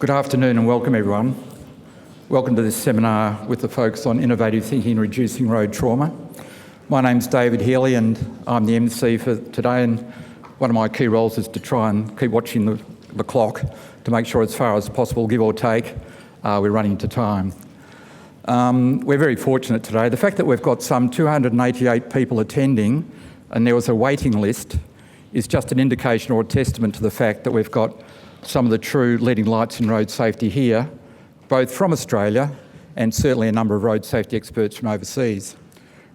Good afternoon and welcome everyone. Welcome to this seminar with the focus on innovative thinking and reducing road trauma. My name's David Healy and I'm the MC for today, and one of my key roles is to try and keep watching the clock to make sure as far as possible, give or take, we're running to time. We're very fortunate today. The fact that we've got some 288 people attending and there was a waiting list is just an indication or a testament to the fact that we've got some of the true leading lights in road safety here, both from Australia and certainly a number of road safety experts from overseas,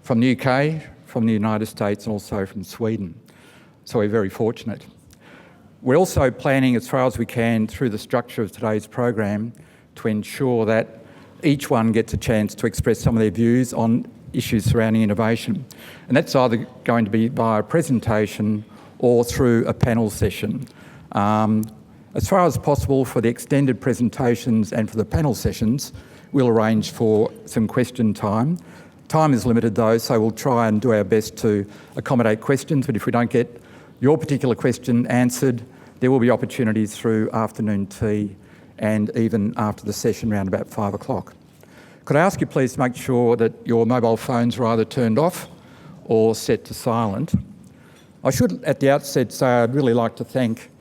from the UK, from the United States and also from Sweden. So we're very fortunate. We're also planning as far as we can through the structure of today's program to ensure that each one gets a chance to express some of their views on issues surrounding innovation. And that's either going to be via a presentation or through a panel session. As far as possible for the extended presentations and for the panel sessions, we'll arrange for some question time. Time is limited though, so we'll try and do our best to accommodate questions, but if we don't get your particular question answered, there will be opportunities through afternoon tea and even after the session around about 5 o'clock. Could I ask you please to make sure that your mobile phones are either turned off or set to silent? I should at the outset say I'd really like to thank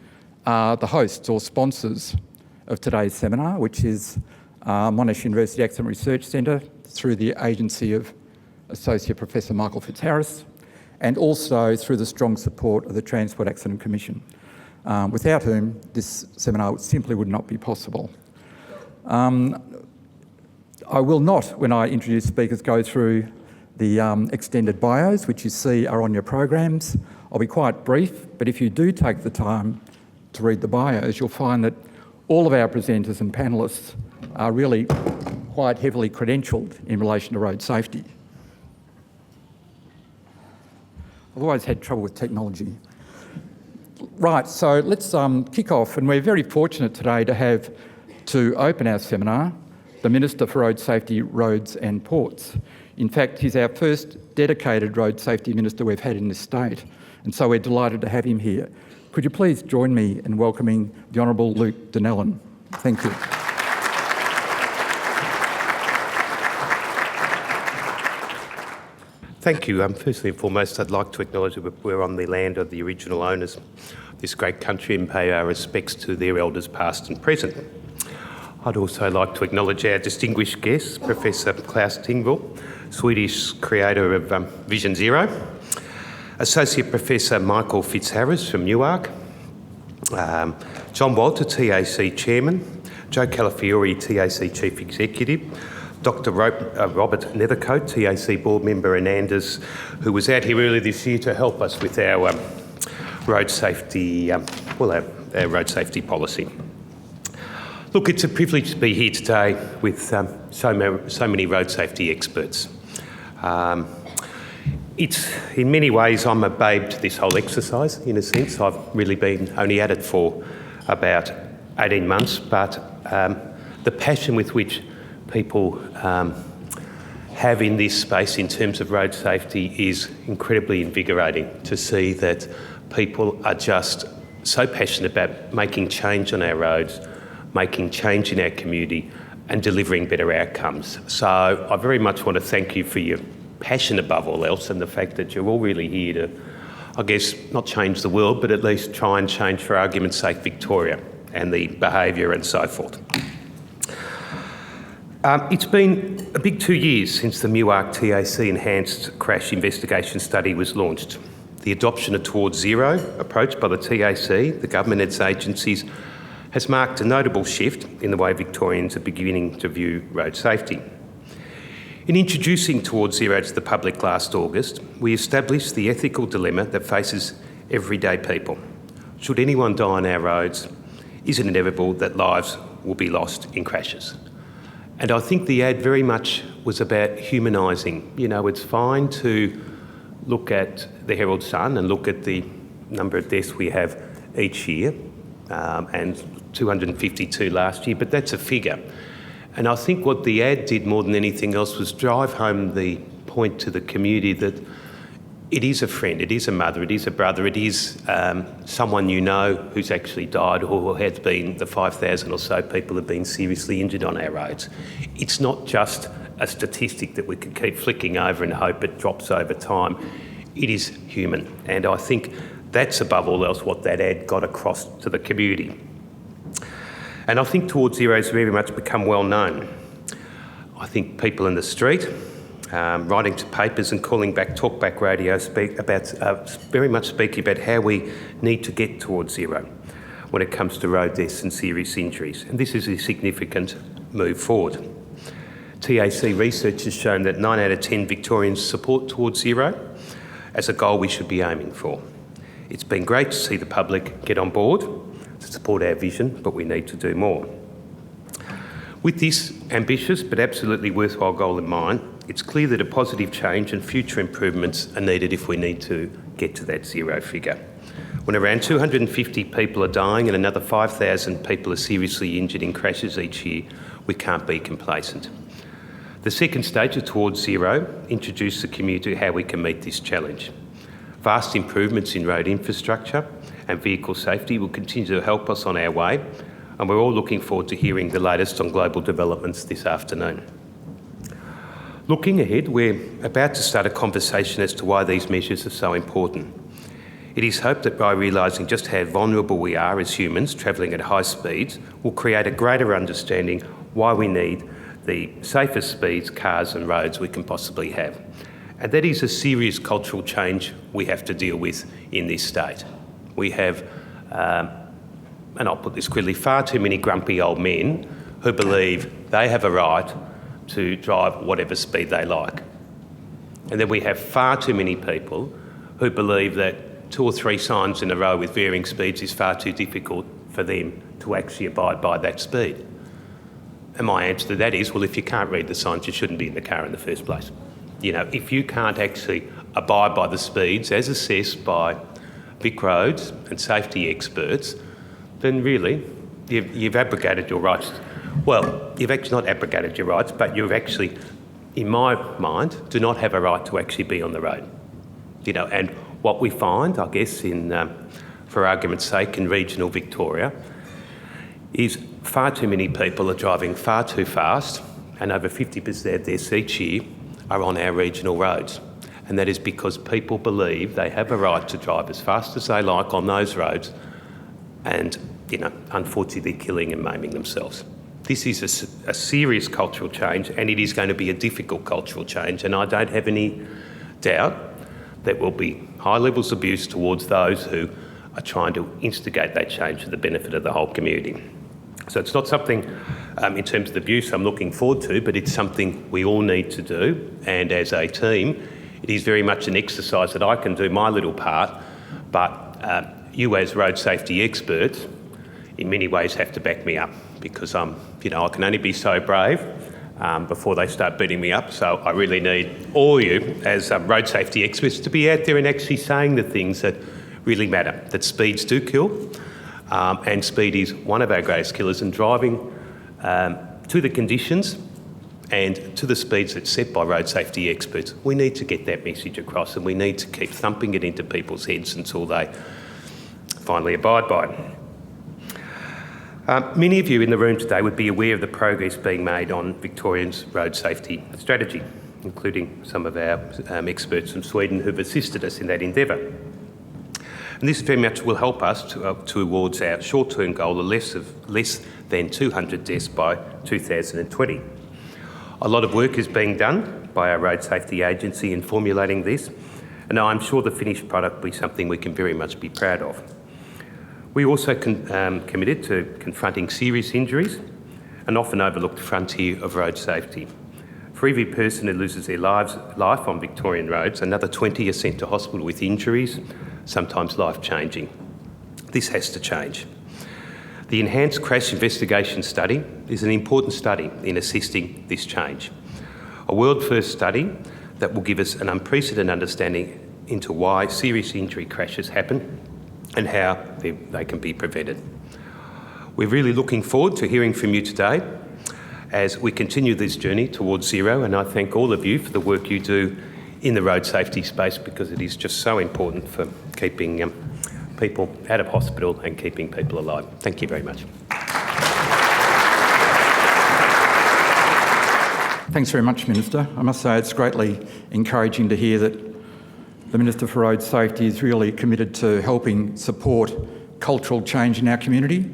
the hosts or sponsors of today's seminar, which is Monash University Accident Research Centre through the agency of Associate Professor Michael Fitzharris, and also through the strong support of the Transport Accident Commission, without whom this seminar simply would not be possible. I will not, when I introduce speakers, go through the extended bios, which you see are on your programs. I'll be quite brief, but if you do take the time to read the bios, you'll find that all of our presenters and panellists are really quite heavily credentialed in relation to road safety. I've always had trouble with technology. Right, so let's kick off, and we're very fortunate today to have, to open our seminar, the Minister for Road Safety, Roads and Ports. In fact, he's our first dedicated road safety minister we've had in this state, and so we're delighted to have him here. Could you please join me in welcoming the Honourable Luke Donnellan? Thank you. Thank you. Firstly and foremost, I'd like to acknowledge that we're on the land of the original owners of this great country and pay our respects to their elders past and present. I'd also like to acknowledge our distinguished guest, Professor Klaus Tingvall, Swedish creator of Vision Zero, Associate Professor Michael Fitzharris from MUARC, John Walter, TAC Chairman, Joe Calafiore, TAC Chief Executive, Dr. Robert Nethercote, TAC Board Member, and Anders, who was out here earlier this year to help us with our road safety, our road safety policy. Look, it's a privilege to be here today with so many road safety experts. It's, in many ways, I'm a babe to this whole exercise, in a sense. I've really been only at it for about 18 months, but the passion with which people have in this space in terms of road safety is incredibly invigorating to see that people are just so passionate about making change on our roads, making change in our community and delivering better outcomes. So I very much want to thank you for your passion above all else and the fact that you're all really here to, I guess, not change the world, but at least try and change, for argument's sake, Victoria and the behaviour and so forth. It's been a big 2 years since the MUARC TAC Enhanced Crash Investigation Study was launched. The adoption of Towards Zero approach by the TAC, the government and its agencies, has marked a notable shift in the way Victorians are beginning to view road safety. In introducing Towards Zero to the public last August, we established the ethical dilemma that faces everyday people. Should anyone die on our roads, is it inevitable that lives will be lost in crashes? And I think the ad very much was about humanising. You know, it's fine to look at the Herald Sun and look at the number of deaths we have each year, and 252 last year, but that's a figure. And I think what the ad did more than anything else was drive home the point to the community that It is a friend, it is a mother, it is a brother, it is someone you know who's actually died or has been the 5,000 or so people have been seriously injured on our roads. It's not just a statistic that we can keep flicking over and hope it drops over time. It is human, and I think that's above all else what that ad got across to the community. And I think Towards Zero has very much become well known. I think people in the street, writing to papers and calling back talkback radio very much speaking about how we need to get towards zero when it comes to road deaths and serious injuries. And this is a significant move forward. TAC research has shown that 9 out of 10 Victorians support Towards Zero as a goal we should be aiming for. It's been great to see the public get on board to support our vision, but we need to do more. With this ambitious but absolutely worthwhile goal in mind, it's clear that a positive change and future improvements are needed if we need to get to that zero figure. When around 250 people are dying and another 5,000 people are seriously injured in crashes each year, we can't be complacent. The second stage of Towards Zero introduced the community to how we can meet this challenge. Vast improvements in road infrastructure and vehicle safety will continue to help us on our way, and we're all looking forward to hearing the latest on global developments this afternoon. Looking ahead, we're about to start a conversation as to why these measures are so important. It is hoped that by realising just how vulnerable we are as humans travelling at high speeds, will create a greater understanding why we need the safest speeds, cars and roads we can possibly have. And that is a serious cultural change we have to deal with in this state. We have, and I'll put this clearly, far too many grumpy old men who believe they have a right to drive whatever speed they like. And then we have far too many people who believe that 2 or 3 signs in a row with varying speeds is far too difficult for them to actually abide by that speed. And my answer to that is, well, if you can't read the signs, you shouldn't be in the car in the first place. You know, if you can't actually abide by the speeds as assessed by Vic Roads and safety experts, then really you've abrogated your rights. Well, you've actually not abrogated your rights, but you've actually, in my mind, do not have a right to actually be on the road. You know, and what we find, I guess, for argument's sake, in regional Victoria, is far too many people are driving far too fast, and over 50% of deaths each year are on our regional roads. And that is because people believe they have a right to drive as fast as they like on those roads and, you know, unfortunately killing and maiming themselves. This is a serious cultural change, and it is going to be a difficult cultural change, and I don't have any doubt there will be high levels of abuse towards those who are trying to instigate that change for the benefit of the whole community. So it's not something in terms of abuse I'm looking forward to, but it's something we all need to do, and as a team it is very much an exercise that I can do my little part, but you as road safety experts in many ways have to back me up, because I can only be so brave before they start beating me up. So I really need all you as road safety experts to be out there and actually saying the things that really matter, that speeds do kill, and speed is one of our greatest killers, and driving to the conditions and to the speeds that's set by road safety experts. We need to get that message across, and we need to keep thumping it into people's heads until they finally abide by it. Many of you in the room today would be aware of the progress being made on Victoria's road safety strategy, including some of our experts from Sweden who've assisted us in that endeavour. And this very much will help us towards our short-term goal of less than 200 deaths by 2020. A lot of work is being done by our road safety agency in formulating this, and I'm sure the finished product will be something we can very much be proud of. We also committed to confronting serious injuries, an often overlooked frontier of road safety. For every person who loses their life on Victorian roads, another 20 are sent to hospital with injuries, sometimes life-changing. This has to change. The Enhanced Crash Investigation Study is an important study in assisting this change. A world-first study that will give us an unprecedented understanding into why serious injury crashes happen and how they can be prevented. We're really looking forward to hearing from you today as we continue this journey towards zero, and I thank all of you for the work you do in the road safety space, because it is just so important for keeping people out of hospital and keeping people alive. Thank you very much. Thanks very much, Minister. I must say it's greatly encouraging to hear that the Minister for Road Safety is really committed to helping support cultural change in our community,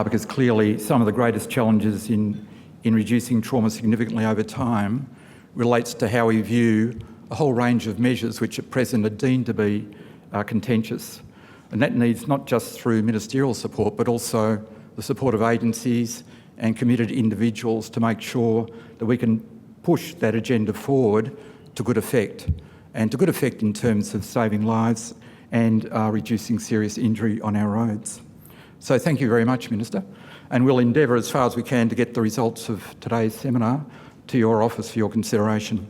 because clearly some of the greatest challenges in reducing trauma significantly over time relates to how we view a whole range of measures which at present are deemed to be contentious. And that needs not just through ministerial support, but also the support of agencies and committed individuals to make sure that we can push that agenda forward to good effect, and to good effect in terms of saving lives and reducing serious injury on our roads. So thank you very much, Minister, and we'll endeavour as far as we can to get the results of today's seminar to your office for your consideration.